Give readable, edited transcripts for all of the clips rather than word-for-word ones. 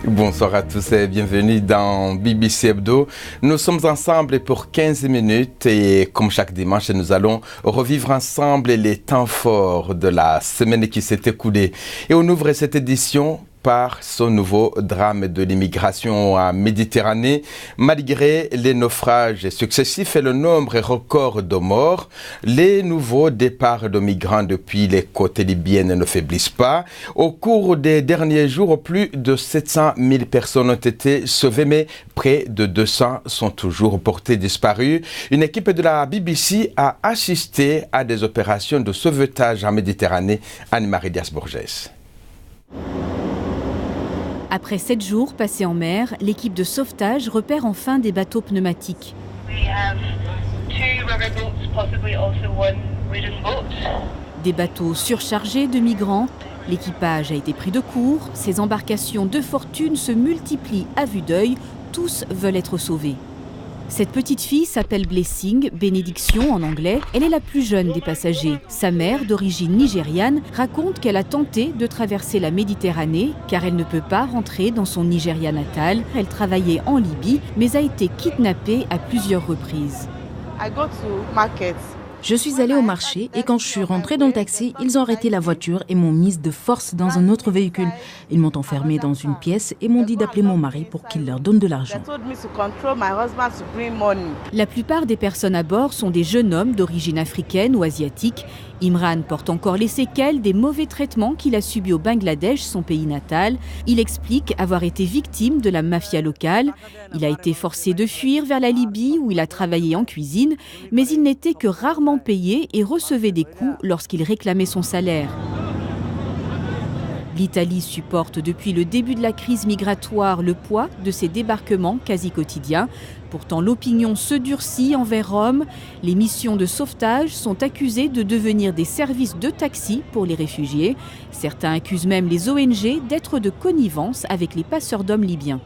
Bonsoir à tous et bienvenue dans BBC Hebdo. Nous sommes ensemble pour 15 minutes et comme chaque dimanche, nous allons revivre ensemble les temps forts de la semaine qui s'est écoulée. Et on ouvre cette édition par ce nouveau drame de l'immigration en Méditerranée. Malgré les naufrages successifs et le nombre record de morts, les nouveaux départs de migrants depuis les côtes libyennes ne faiblissent pas. Au cours des derniers jours, plus de 700 000 personnes ont été sauvées, mais près de 200 sont toujours portées disparues. Une équipe de la BBC a assisté à des opérations de sauvetage en Méditerranée. Anne-Marie Dias-Borges. Après 7 jours passés en mer, l'équipe de sauvetage repère enfin des bateaux pneumatiques. Des bateaux surchargés de migrants. L'équipage a été pris de court. Ces embarcations de fortune se multiplient à vue d'œil. Tous veulent être sauvés. Cette petite fille s'appelle Blessing, bénédiction en anglais. Elle est la plus jeune des passagers. Sa mère, d'origine nigériane, raconte qu'elle a tenté de traverser la Méditerranée car elle ne peut pas rentrer dans son Nigeria natal. Elle travaillait en Libye mais a été kidnappée à plusieurs reprises. Je suis allée au marché et quand je suis rentrée dans le taxi, ils ont arrêté la voiture et m'ont mise de force dans un autre véhicule. Ils m'ont enfermée dans une pièce et m'ont dit d'appeler mon mari pour qu'il leur donne de l'argent. La plupart des personnes à bord sont des jeunes hommes d'origine africaine ou asiatique. Imran porte encore les séquelles des mauvais traitements qu'il a subis au Bangladesh, son pays natal. Il explique avoir été victime de la mafia locale. Il a été forcé de fuir vers la Libye où il a travaillé en cuisine, mais il n'était que rarement payé et recevait des coups lorsqu'il réclamait son salaire. L'Italie supporte depuis le début de la crise migratoire le poids de ces débarquements quasi quotidiens. Pourtant, l'opinion se durcit envers Rome. Les missions de sauvetage sont accusées de devenir des services de taxi pour les réfugiés. Certains accusent même les ONG d'être de connivence avec les passeurs d'hommes libyens.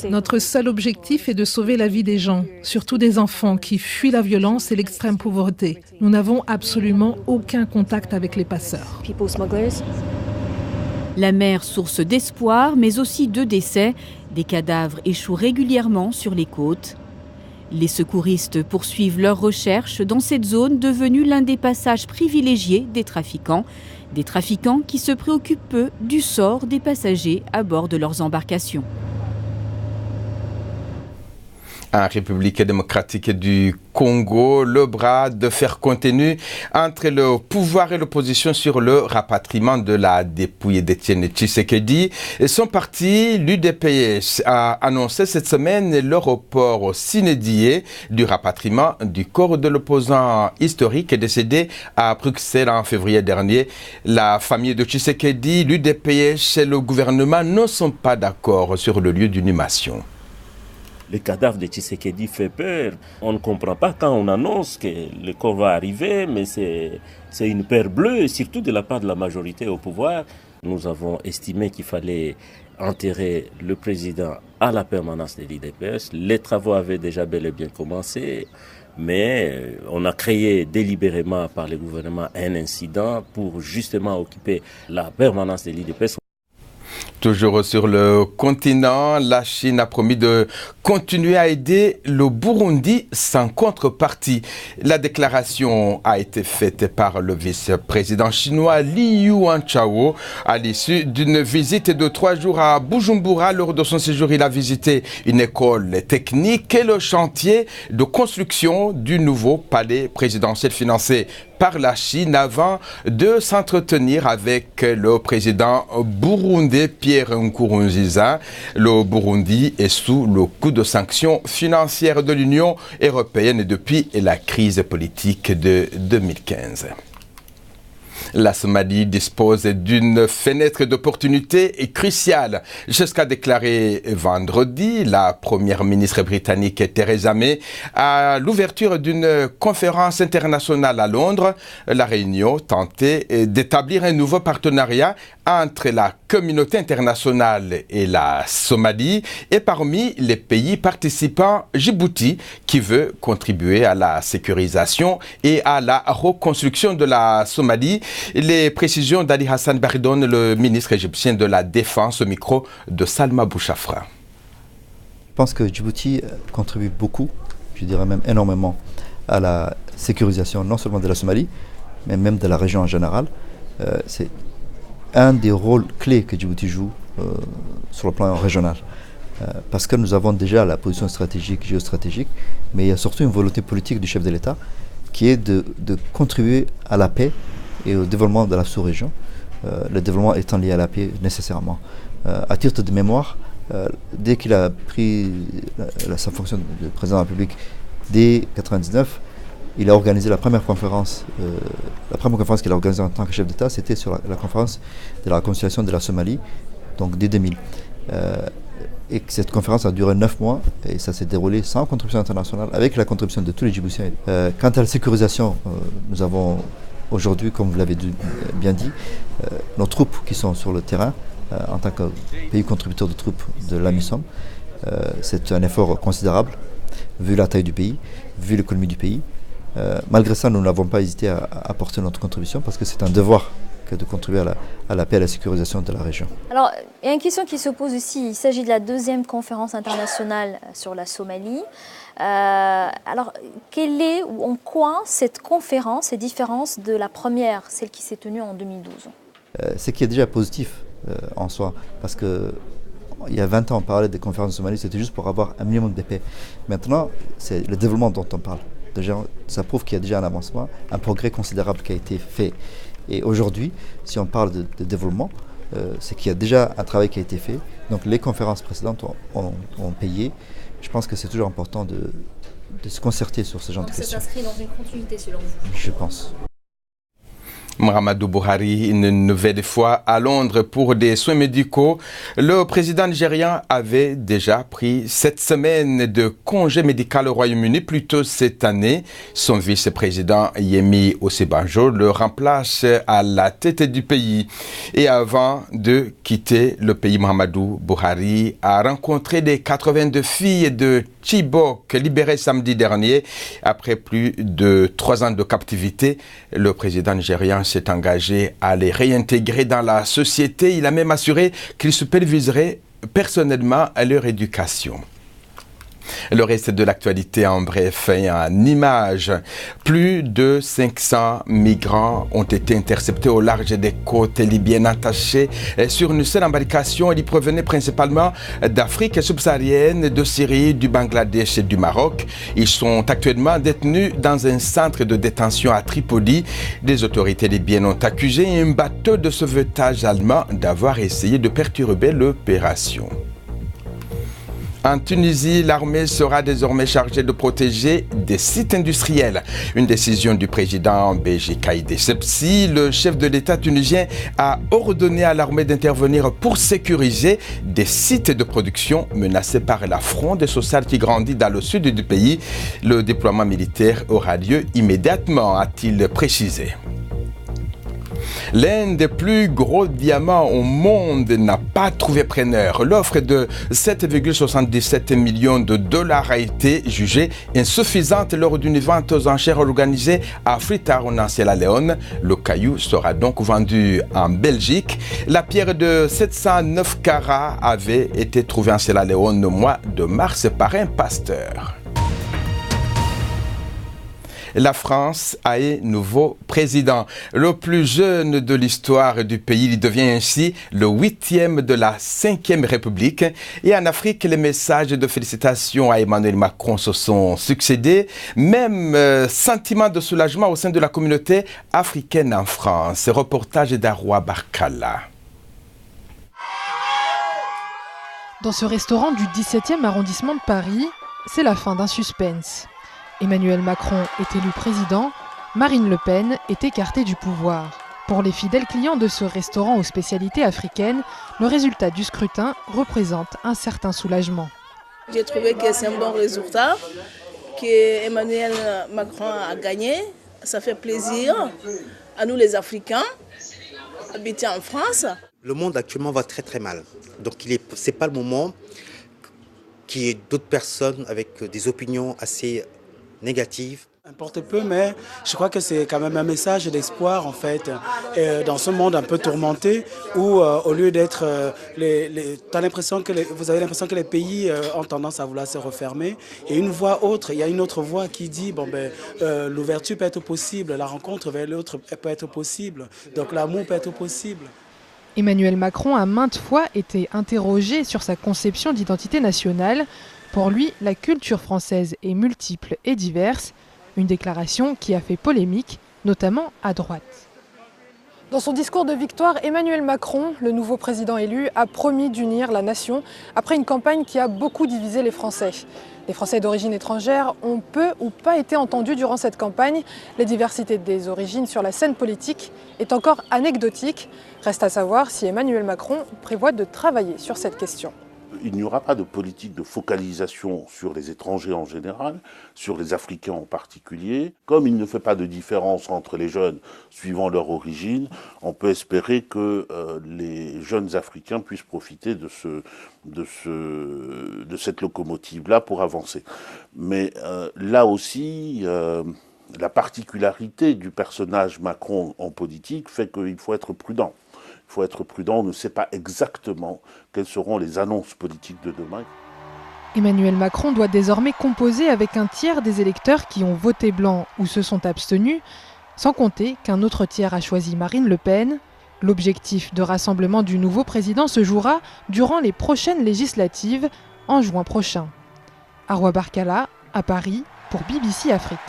Notre seul objectif est de sauver la vie des gens, surtout des enfants qui fuient la violence et l'extrême pauvreté. Nous n'avons absolument aucun contact avec les passeurs. La mer, source d'espoir, mais aussi de décès. Des cadavres échouent régulièrement sur les côtes. Les secouristes poursuivent leurs recherches dans cette zone devenue l'un des passages privilégiés des trafiquants. Des trafiquants qui se préoccupent peu du sort des passagers à bord de leurs embarcations. En République démocratique du Congo, le bras de fer continue entre le pouvoir et l'opposition sur le rapatriement de la dépouille d'Étienne Tshisekedi. Son parti, l'UDPS, a annoncé cette semaine le report sine die du rapatriement du corps de l'opposant historique décédé à Bruxelles en février dernier. La famille de Tshisekedi, l'UDPS et le gouvernement ne sont pas d'accord sur le lieu d'inhumation. Le cadavre de Tshisekedi fait peur. On ne comprend pas quand on annonce que le corps va arriver, mais c'est une peur bleue, surtout de la part de la majorité au pouvoir. Nous avons estimé qu'il fallait enterrer le président à la permanence de l'UDPS. Les travaux avaient déjà bel et bien commencé, mais on a créé délibérément par le gouvernement un incident pour justement occuper la permanence de l'UDPS. Toujours sur le continent, la Chine a promis de continuer à aider le Burundi sans contrepartie. La déclaration a été faite par le vice-président chinois Li Yuanchao à l'issue d'une visite de 3 jours à Bujumbura. Lors de son séjour, il a visité une école technique et le chantier de construction du nouveau palais présidentiel financé par la Chine avant de s'entretenir avec le président burundais Pierre Nkurunziza. Le Burundi est sous le coup de sanctions financières de l'Union européenne depuis la crise politique de 2015. La Somalie dispose d'une fenêtre d'opportunité cruciale. Jusqu'à déclarer vendredi, la première ministre britannique Theresa May à l'ouverture d'une conférence internationale à Londres. La réunion tentait d'établir un nouveau partenariat entre la communauté internationale et la Somalie. Et parmi les pays participants, Djibouti, qui veut contribuer à la sécurisation et à la reconstruction de la Somalie. Les précisions d'Ali Hassan Baridoun, le ministre égyptien de la Défense, au micro de Salma Bouchafra. Je pense que Djibouti contribue beaucoup, je dirais même énormément, à la sécurisation non seulement de la Somalie, mais même de la région en général. C'est un des rôles clés que Djibouti joue sur le plan régional. Parce que nous avons déjà la position stratégique, géostratégique, mais il y a surtout une volonté politique du chef de l'État qui est de contribuer à la paix et au développement de la sous-région, le développement étant lié à la paix nécessairement. À titre de mémoire, dès qu'il a pris sa fonction de président de la République, dès 1999, il a organisé la première conférence qu'il a organisée en tant que chef d'État, c'était sur la conférence de la réconciliation de la Somalie, donc dès 2000. Et cette conférence a duré 9 mois et ça s'est déroulé sans contribution internationale, avec la contribution de tous les Djiboutiens. Quant à la sécurisation, nous avons aujourd'hui, comme vous l'avez bien dit, nos troupes qui sont sur le terrain, en tant que pays contributeur de troupes de l'AMISOM. C'est un effort considérable, vu la taille du pays, vu l'économie du pays. Malgré ça, nous n'avons pas hésité à apporter notre contribution parce que c'est un devoir que de contribuer à la paix et à la sécurisation de la région. Alors, il y a une question qui se pose ici. Il s'agit de la deuxième conférence internationale sur la Somalie. Alors, quelle est ou en quoi cette conférence est différente de la première, celle qui s'est tenue en 2012 ? Ce qui est déjà positif en soi, parce que il y a 20 ans, on parlait des conférences de Somalie, c'était juste pour avoir un minimum de paix. Maintenant, c'est le développement dont on parle. Déjà, ça prouve qu'il y a déjà un avancement, un progrès considérable qui a été fait. Et aujourd'hui, si on parle de développement, c'est qu'il y a déjà un travail qui a été fait. Donc les conférences précédentes ont payé. Je pense que c'est toujours important de se concerter sur ce genre de questions. Ça s'inscrit dans une continuité selon vous ? Je pense. Muhammadu Buhari, une nouvelle fois à Londres pour des soins médicaux. Le président nigérian avait déjà pris 7 semaines de congé médical au Royaume-Uni plus tôt cette année. Son vice-président Yemi Osibanjo le remplace à la tête du pays. Et avant de quitter le pays, Muhammadu Buhari a rencontré les 82 filles de Chibok libérées samedi dernier après plus de 3 ans de captivité. Le président nigérian s'est engagé à les réintégrer dans la société. Il a même assuré qu'il superviserait personnellement leur éducation. Le reste de l'actualité en bref et en images. Plus de 500 migrants ont été interceptés au large des côtes libyennes attachés sur une seule embarcation. Ils provenaient principalement d'Afrique subsaharienne, de Syrie, du Bangladesh et du Maroc. Ils sont actuellement détenus dans un centre de détention à Tripoli. Les autorités libyennes ont accusé un bateau de sauvetage allemand d'avoir essayé de perturber l'opération. En Tunisie, l'armée sera désormais chargée de protéger des sites industriels. Une décision du président Béji Caïd Essebsi, le chef de l'État tunisien, a ordonné à l'armée d'intervenir pour sécuriser des sites de production menacés par la fronde sociale qui grandit dans le sud du pays. Le déploiement militaire aura lieu immédiatement, a-t-il précisé. L'un des plus gros diamants au monde n'a pas trouvé preneur. L'offre de 7,77 millions de dollars a été jugée insuffisante lors d'une vente aux enchères organisée à Freetown en Sierra Leone. Le caillou sera donc vendu en Belgique. La pierre de 709 carats avait été trouvée en Sierra Leone au mois de mars par un pasteur. La France a un nouveau président, le plus jeune de l'histoire du pays. Il devient ainsi le 8e de la 5e République. Et en Afrique, les messages de félicitations à Emmanuel Macron se sont succédés. Même sentiment de soulagement au sein de la communauté africaine en France. Reportage d'Arwa Barkala. Dans ce restaurant du 17e arrondissement de Paris, c'est la fin d'un suspense. Emmanuel Macron est élu président, Marine Le Pen est écartée du pouvoir. Pour les fidèles clients de ce restaurant aux spécialités africaines, le résultat du scrutin représente un certain soulagement. J'ai trouvé que c'est un bon résultat, que Emmanuel Macron a gagné. Ça fait plaisir à nous les Africains, habités en France. Le monde actuellement va très très mal. Donc c'est pas le moment qu'il y ait d'autres personnes avec des opinions assez négatives. Importe peu, mais je crois que c'est quand même un message d'espoir en fait, dans ce monde un peu tourmenté où au lieu d'être, vous avez l'impression que les pays ont tendance à vouloir se refermer, et une voix autre, il y a une autre voix qui dit l'ouverture peut être possible, la rencontre vers l'autre peut être possible, donc l'amour peut être possible. Emmanuel Macron a maintes fois été interrogé sur sa conception d'identité nationale. Pour lui, la culture française est multiple et diverse. Une déclaration qui a fait polémique, notamment à droite. Dans son discours de victoire, Emmanuel Macron, le nouveau président élu, a promis d'unir la nation après une campagne qui a beaucoup divisé les Français. Les Français d'origine étrangère ont peu ou pas été entendus durant cette campagne. La diversité des origines sur la scène politique est encore anecdotique. Reste à savoir si Emmanuel Macron prévoit de travailler sur cette question. Il n'y aura pas de politique de focalisation sur les étrangers en général, sur les Africains en particulier. Comme il ne fait pas de différence entre les jeunes suivant leur origine, on peut espérer que les jeunes Africains puissent profiter de cette locomotive-là pour avancer. Mais là aussi, la particularité du personnage Macron en politique fait qu'il faut être prudent. Il faut être prudent, on ne sait pas exactement quelles seront les annonces politiques de demain. Emmanuel Macron doit désormais composer avec un tiers des électeurs qui ont voté blanc ou se sont abstenus, sans compter qu'un autre tiers a choisi Marine Le Pen. L'objectif de rassemblement du nouveau président se jouera durant les prochaines législatives en juin prochain. Arwa Barkala, à Paris, pour BBC Afrique.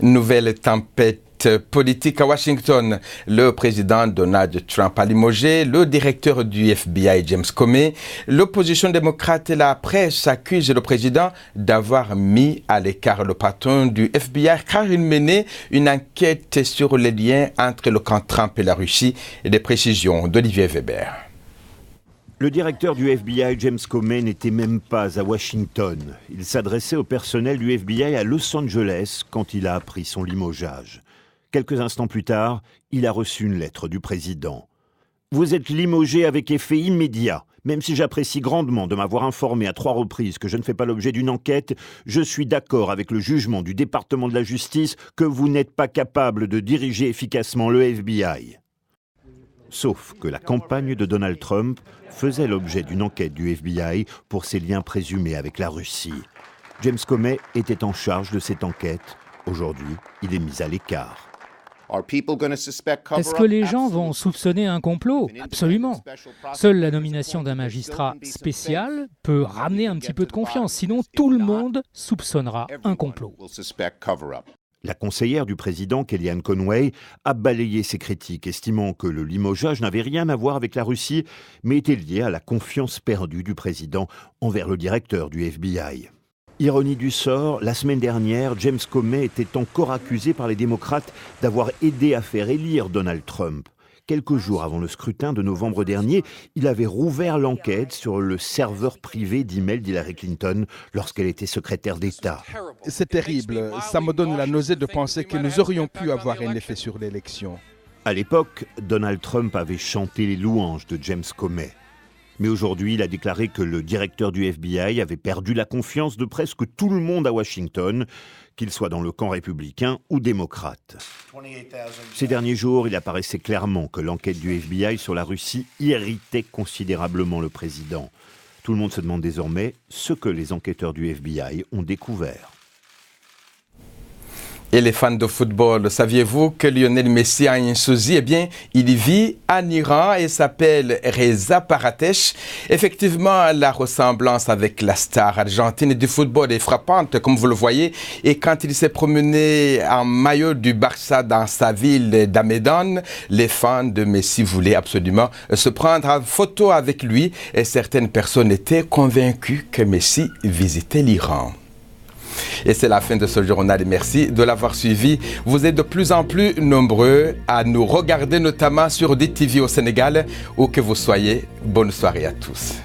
Nouvelle tempête politique à Washington. Le président Donald Trump a limogé le directeur du FBI, James Comey. L'opposition démocrate et la presse accusent le président d'avoir mis à l'écart le patron du FBI car il menait une enquête sur les liens entre le camp Trump et la Russie. Et des précisions d'Olivier Weber. Le directeur du FBI, James Comey, n'était même pas à Washington. Il s'adressait au personnel du FBI à Los Angeles quand il a appris son limogeage. Quelques instants plus tard, il a reçu une lettre du président. « Vous êtes limogé avec effet immédiat. Même si j'apprécie grandement de m'avoir informé à 3 reprises que je ne fais pas l'objet d'une enquête, je suis d'accord avec le jugement du département de la justice que vous n'êtes pas capable de diriger efficacement le FBI. » Sauf que la campagne de Donald Trump faisait l'objet d'une enquête du FBI pour ses liens présumés avec la Russie. James Comey était en charge de cette enquête. Aujourd'hui, il est mis à l'écart. Est-ce que les gens vont soupçonner un complot? Absolument. Seule la nomination d'un magistrat spécial peut ramener un petit peu de confiance. Sinon, tout le monde soupçonnera un complot. La conseillère du président, Kellyanne Conway, a balayé ces critiques, estimant que le limogeage n'avait rien à voir avec la Russie, mais était lié à la confiance perdue du président envers le directeur du FBI. Ironie du sort, la semaine dernière, James Comey était encore accusé par les démocrates d'avoir aidé à faire élire Donald Trump. Quelques jours avant le scrutin de novembre dernier, il avait rouvert l'enquête sur le serveur privé d'email d'Hillary Clinton lorsqu'elle était secrétaire d'État. C'est terrible. Ça me donne la nausée de penser que nous aurions pu avoir un effet sur l'élection. À l'époque, Donald Trump avait chanté les louanges de James Comey. Mais aujourd'hui, il a déclaré que le directeur du FBI avait perdu la confiance de presque tout le monde à Washington, qu'il soit dans le camp républicain ou démocrate. Ces derniers jours, il apparaissait clairement que l'enquête du FBI sur la Russie irritait considérablement le président. Tout le monde se demande désormais ce que les enquêteurs du FBI ont découvert. Et les fans de football, saviez-vous que Lionel Messi a un sosie? Eh bien, il vit en Iran et s'appelle Reza Paratesh. Effectivement, la ressemblance avec la star argentine du football est frappante, comme vous le voyez. Et quand il s'est promené en maillot du Barça dans sa ville d'Amedan, les fans de Messi voulaient absolument se prendre en photo avec lui. Et certaines personnes étaient convaincues que Messi visitait l'Iran. Et c'est la fin de ce journal. Merci de l'avoir suivi. Vous êtes de plus en plus nombreux à nous regarder, notamment sur DTV au Sénégal. Où que vous soyez, bonne soirée à tous.